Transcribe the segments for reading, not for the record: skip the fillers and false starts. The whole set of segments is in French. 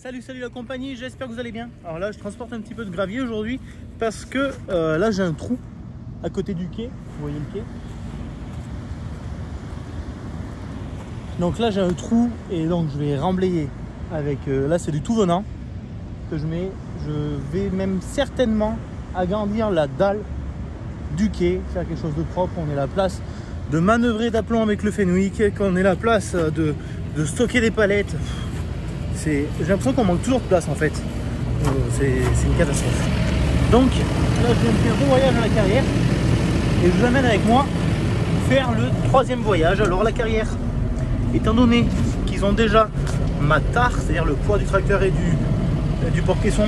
Salut la compagnie, j'espère que vous allez bien. Alors là je transporte un petit peu de gravier aujourd'hui parce que là j'ai un trou à côté du quai, vous voyez le quai. Donc là j'ai un trou et donc je vais remblayer avec, là c'est du tout venant que je mets. Je vais même certainement agrandir la dalle du quai, faire quelque chose de propre. On est la place de manœuvrer d'aplomb avec le Fenwick, qu'on est la place de stocker des palettes. J'ai l'impression qu'on manque toujours de place en fait. C'est une catastrophe. Donc là je viens de faire 2 voyages à la carrière et je vous amène avec moi faire le 3e voyage. Alors la carrière, étant donné qu'ils ont déjà ma tare, c'est-à-dire le poids du tracteur et du porte-caisson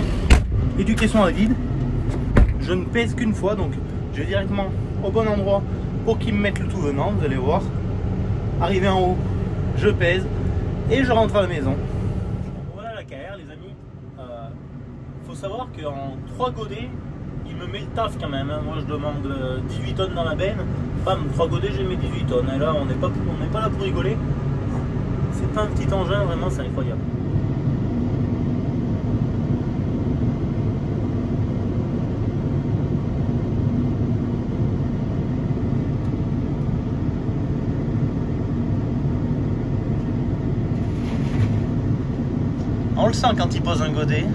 et du caisson à vide, je ne pèse qu'une fois, donc je vais directement au bon endroit pour qu'ils me mettent le tout venant. Vous allez voir, arrivé en haut, je pèse et je rentre à la maison. Voilà la carrière les amis. Faut savoir qu'en 3 godets il me met le taf quand même, hein. Moi je demande 18 tonnes dans la benne, bam, 3 godets j'ai mis 18 tonnes et là on n'est pas là pour rigoler. C'est pas un petit engin, vraiment c'est incroyable. On le sent quand il pose un godet.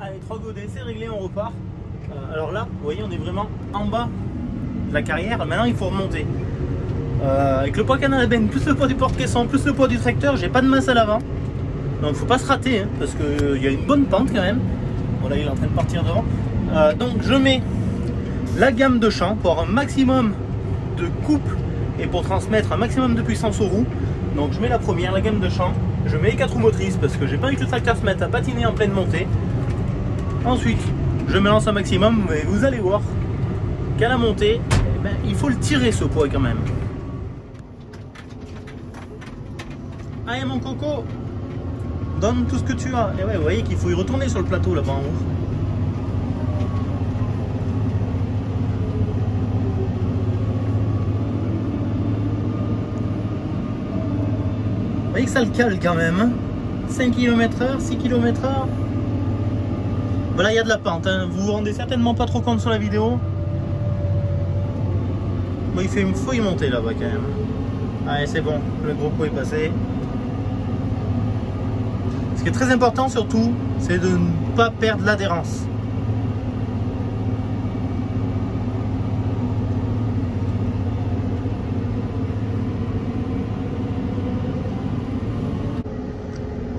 Allez, 3 godets, c'est réglé, on repart. Alors là, vous voyez, on est vraiment en bas de la carrière. Maintenant, il faut remonter. Avec le poids qu'on a à la benne, plus le poids du porte-caisson, plus le poids du tracteur, j'ai pas de masse à l'avant. Donc, il ne faut pas se rater, hein, parce qu'il y a une bonne pente quand même. Bon, là, il est en train de partir devant. Donc, je mets la gamme de champ pour avoir un maximum de coupe et pour transmettre un maximum de puissance aux roues. Donc je mets la première, la gamme de champ, je mets les 4 roues motrices parce que j'ai pas envie que le tracteur se mette à patiner en pleine montée. Ensuite je me lance un maximum, mais vous allez voir qu'à la montée, eh ben, il faut le tirer ce poids quand même. Allez mon coco, donne tout ce que tu as. Et ouais, vous voyez qu'il faut y retourner sur le plateau là-bas en haut. Vous voyez que ça le cale quand même, hein. 5 km/h, 6 km/h. Voilà, il y a de la pente, hein. Vous vous rendez certainement pas trop compte sur la vidéo. Bon, il faut y monter là-bas quand même. Allez, c'est bon, le gros coup est passé. Ce qui est très important surtout, c'est de ne pas perdre l'adhérence.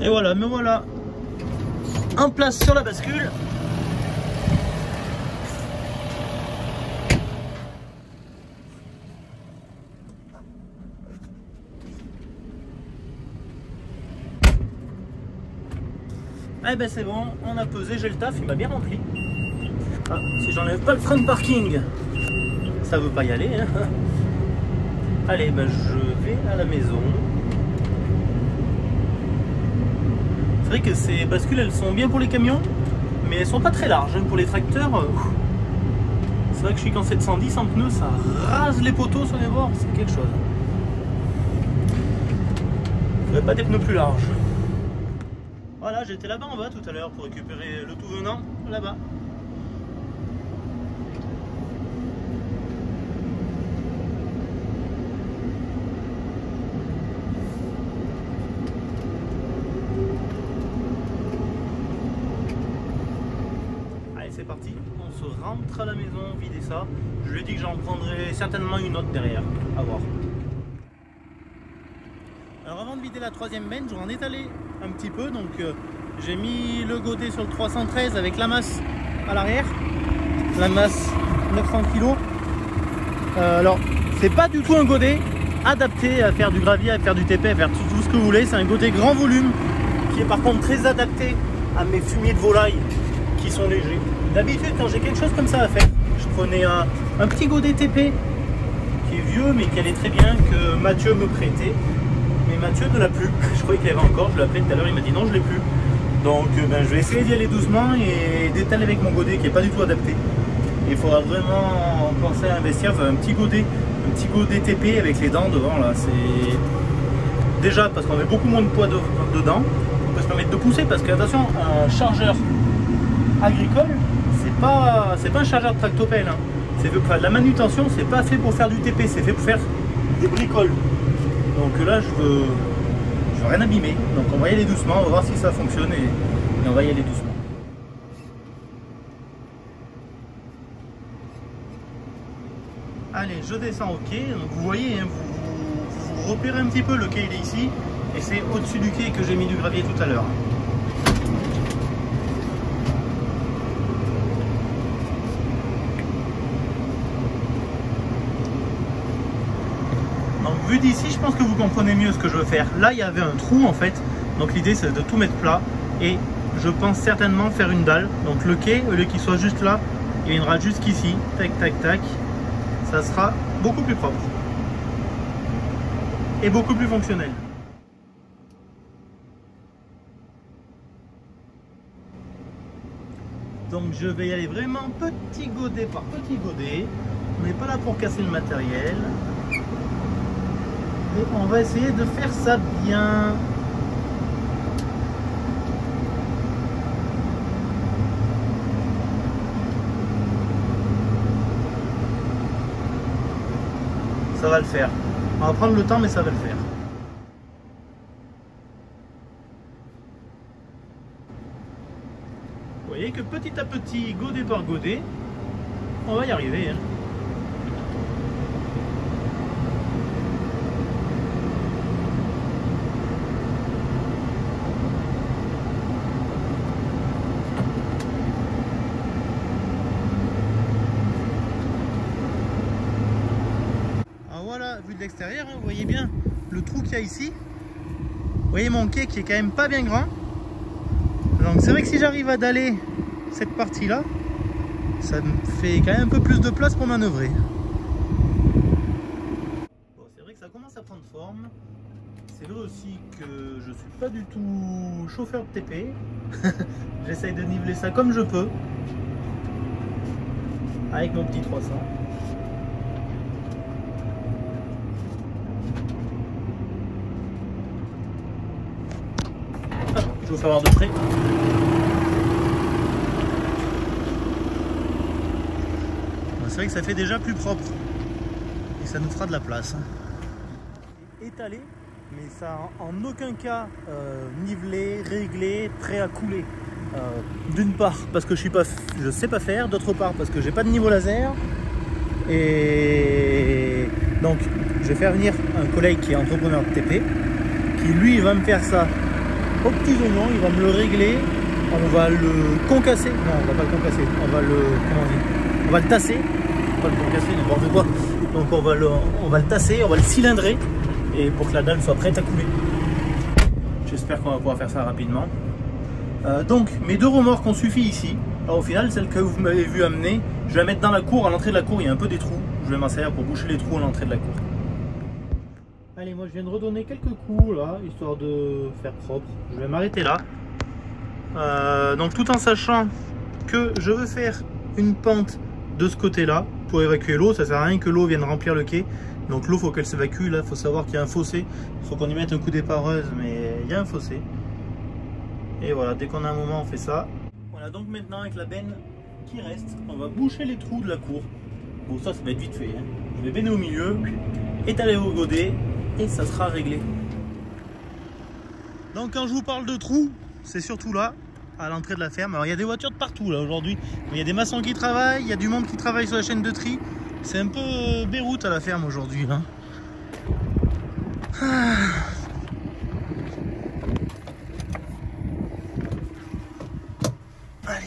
Et voilà, me voilà en place sur la bascule. Eh ben c'est bon, on a pesé, j'ai le taf, il m'a bien rempli. Ah, si j'enlève pas le frein de parking, ça veut pas y aller, hein. Allez, ben je vais à la maison. C'est vrai que ces bascules elles sont bien pour les camions, mais elles sont pas très larges pour les tracteurs. C'est vrai que je suis qu'en 710 en pneus, ça rase les poteaux sur les bords, c'est quelque chose. Il faudrait pas des pneus plus larges. Voilà, j'étais là-bas en bas tout à l'heure pour récupérer le tout venant, là-bas. C'est parti, on se rentre à la maison, vider ça. Je lui ai dit que j'en prendrai certainement une autre derrière, à voir. Alors avant de vider la 3e benne, je vais en étaler un petit peu. Donc j'ai mis le godet sur le 313 avec la masse à l'arrière, la masse 900 kg. Alors c'est pas du tout un godet adapté à faire du gravier, à faire du TP, à faire tout ce que vous voulez. C'est un godet grand volume qui est par contre très adapté à mes fumiers de volaille qui sont légers. D'habitude, quand j'ai quelque chose comme ça à faire, je prenais un petit godet TP qui est vieux mais qui allait très bien, que Mathieu me prêtait. Mais Mathieu ne l'a plus. Je croyais qu'il avait encore, je l'ai appelé tout à l'heure, il m'a dit non, je l'ai plus. Donc ben, je vais essayer d'y aller doucement et d'étaler avec mon godet qui n'est pas du tout adapté. Et il faudra vraiment penser à investir dans un petit godet TP avec les dents devant là. C'est déjà parce qu'on met beaucoup moins de poids dedans, on peut se permettre de pousser parce que attention, un chargeur agricole, c'est pas un chargeur de tractopelle. Hein. La manutention, c'est pas fait pour faire du TP, c'est fait pour faire des bricoles. Donc là, je veux rien abîmer. Donc on va y aller doucement, on va voir si ça fonctionne et on va y aller doucement. Allez, je descends au quai. Donc vous voyez, hein, vous repérez un petit peu, le quai il est ici et c'est au-dessus du quai que j'ai mis du gravier tout à l'heure. Donc vu d'ici, je pense que vous comprenez mieux ce que je veux faire. Là, il y avait un trou en fait. Donc l'idée c'est de tout mettre plat et je pense certainement faire une dalle. Donc le quai, au lieu qu'il soit juste là, il viendra jusqu'ici. Tac, tac, tac. Ça sera beaucoup plus propre et beaucoup plus fonctionnel. Donc je vais y aller vraiment petit godet par petit godet. On n'est pas là pour casser le matériel. Et on va essayer de faire ça bien. Ça va le faire. On va prendre le temps, mais ça va le faire. Vous voyez que petit à petit, godet par godet, on va y arriver. Hein. Vue de l'extérieur, hein, vous voyez bien le trou qu'il y a ici. Vous voyez mon quai qui est quand même pas bien grand. Donc c'est vrai que si j'arrive à daller cette partie là, ça me fait quand même un peu plus de place pour manœuvrer. Bon, c'est vrai que ça commence à prendre forme. C'est vrai aussi que je suis pas du tout chauffeur de TP. J'essaye de niveler ça comme je peux avec mon petit 300. Je vais vous faire voir de près. C'est vrai que ça fait déjà plus propre et ça nous fera de la place. Étalé, mais ça en aucun cas nivelé, réglé, prêt à couler. D'une part parce que je sais pas faire, d'autre part parce que j'ai pas de niveau laser. Et donc je vais faire venir un collègue qui est entrepreneur de TP, qui lui va me faire ça aux petits oignons, il va me le régler, on va le concasser, non on va pas le concasser, on va le, comment on dit, on va le tasser, pas le concasser, n'importe quoi, donc on va le tasser, on va le cylindrer, et pour que la dalle soit prête à couler. J'espère qu'on va pouvoir faire ça rapidement. Donc mes deux remorques ont suffi ici. Alors au final, celle que vous m'avez vu amener, je vais la mettre dans la cour, à l'entrée de la cour il y a un peu des trous, je vais m'en servir pour boucher les trous à l'entrée de la cour. Allez, moi je viens de redonner quelques coups là, histoire de faire propre. Je vais m'arrêter là. Donc tout en sachant que je veux faire une pente de ce côté là pour évacuer l'eau. Ça sert à rien que l'eau vienne remplir le quai. Donc l'eau, faut qu'elle s'évacue. Là, il faut savoir qu'il y a un fossé. Il faut qu'on y mette un coup d'épareuse, mais il y a un fossé. Et voilà, dès qu'on a un moment, on fait ça. Voilà, donc maintenant avec la benne qui reste, on va boucher les trous de la cour. Bon, ça va être vite fait. Hein. Je vais benner au milieu, étaler au godet. Et ça sera réglé. Donc quand je vous parle de trous, c'est surtout là, à l'entrée de la ferme. Alors il y a des voitures de partout là aujourd'hui. Il y a des maçons qui travaillent, il y a du monde qui travaille sur la chaîne de tri. C'est un peu Beyrouth à la ferme aujourd'hui. Hein. Allez.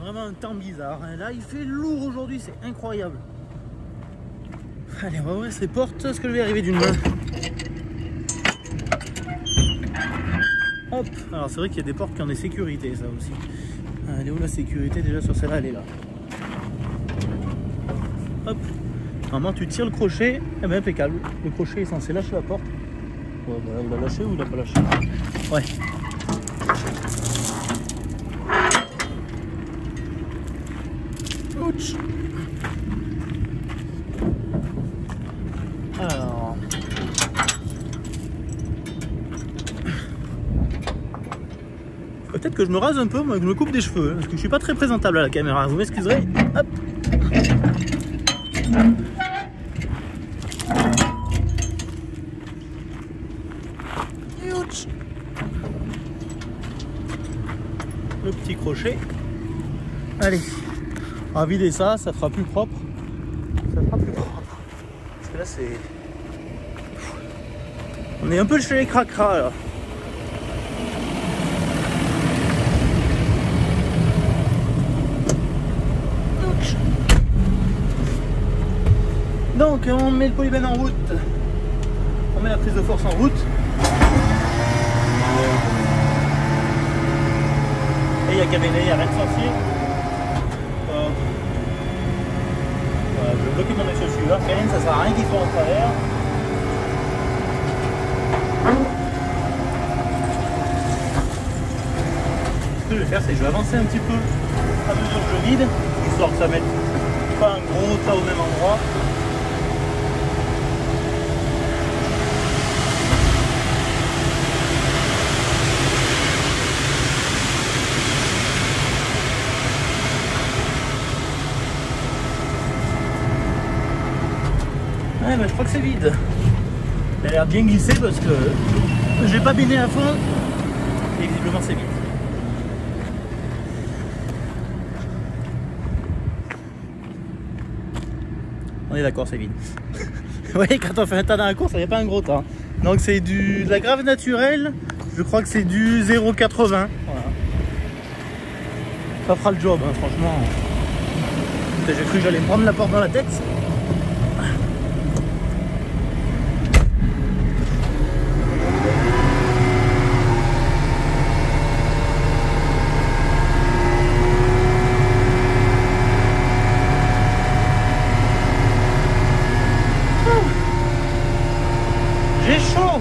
Vraiment un temps bizarre. Là, il fait lourd aujourd'hui, c'est incroyable. Allez, on va ouvrir ces portes. Est-ce que je vais arriver d'une main? Hop. Alors, c'est vrai qu'il y a des portes qui ont des sécurités, ça aussi. Elle est où la sécurité? Déjà sur celle-là, elle est là. Hop. Normalement tu tires le crochet, et bien impeccable. Le crochet est censé lâcher la porte. Ouais, bah là, il a lâché ou il a pas lâché? Ouais. Ouch. Alors. Peut-être que je me rase un peu, moi, que je me coupe des cheveux, parce que je suis pas très présentable à la caméra, vous m'excuserez. Hop. Ouch. Le petit crochet. Allez, on va vider ça, ça fera plus propre. Ça fera plus propre. Parce que là c'est... On est un peu chez les cracras là. Donc on met le polybène en route. On met la prise de force en route. Et il y a cabinet, il n'y a rien de sorcier. Voilà, je vais bloquer mon œil sur celui-là. Ça sert à rien qu'il soit en travers. Ce que je vais faire, c'est que je vais avancer un petit peu à mesure que je vide, histoire que ça mette pas un gros tas au même endroit. Ouais, bah, je crois que c'est vide. Il a l'air bien glissé parce que j'ai pas bainé à fond et visiblement c'est vide. On est d'accord, c'est vide. Oui, quand on fait un tas dans la course, il n'y a pas un gros tas. Donc c'est de la grave naturelle. Je crois que c'est du 0,80. Voilà. Ça fera le job, hein, franchement. J'ai cru que j'allais me prendre la porte dans la tête. J'ai chaud.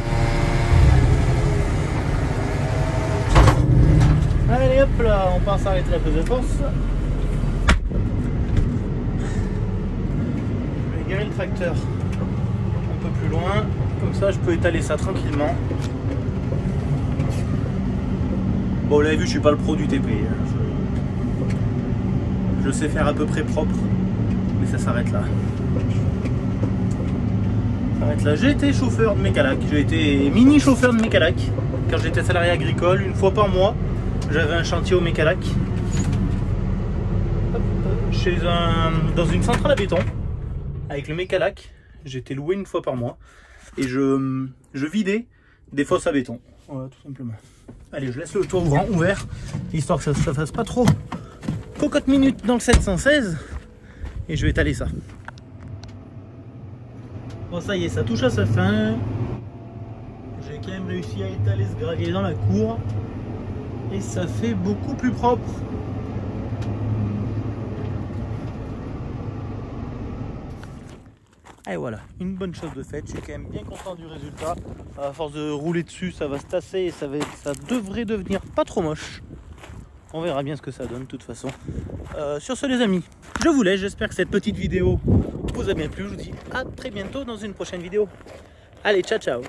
Allez hop là, on part s'arrêter la prise de force. Je vais garer le tracteur un peu plus loin, comme ça je peux étaler ça tranquillement. Bon, vous l'avez vu, je suis pas le pro du TP. Je sais faire à peu près propre, mais ça s'arrête là. J'ai été chauffeur de Mécalac, j'ai été mini chauffeur de Mécalac quand j'étais salarié agricole. Une fois par mois, j'avais un chantier au Mécalac dans une centrale à béton avec le Mécalac. J'étais loué une fois par mois et je vidais des fosses à béton. Voilà, tout simplement. Allez, je laisse le toit ouvert histoire que ça ne fasse pas trop cocotte minute dans le 716 et je vais étaler ça. Bon, ça y est, ça touche à sa fin. J'ai quand même réussi à étaler ce gravier dans la cour. Et ça fait beaucoup plus propre. Et voilà, une bonne chose de faite. Je suis quand même bien content du résultat. À force de rouler dessus, ça va se tasser et ça devrait devenir pas trop moche. On verra bien ce que ça donne de toute façon. Sur ce les amis, je vous laisse. J'espère que cette petite vidéo vous a bien plu. Je vous dis à très bientôt dans une prochaine vidéo. Allez, ciao ciao.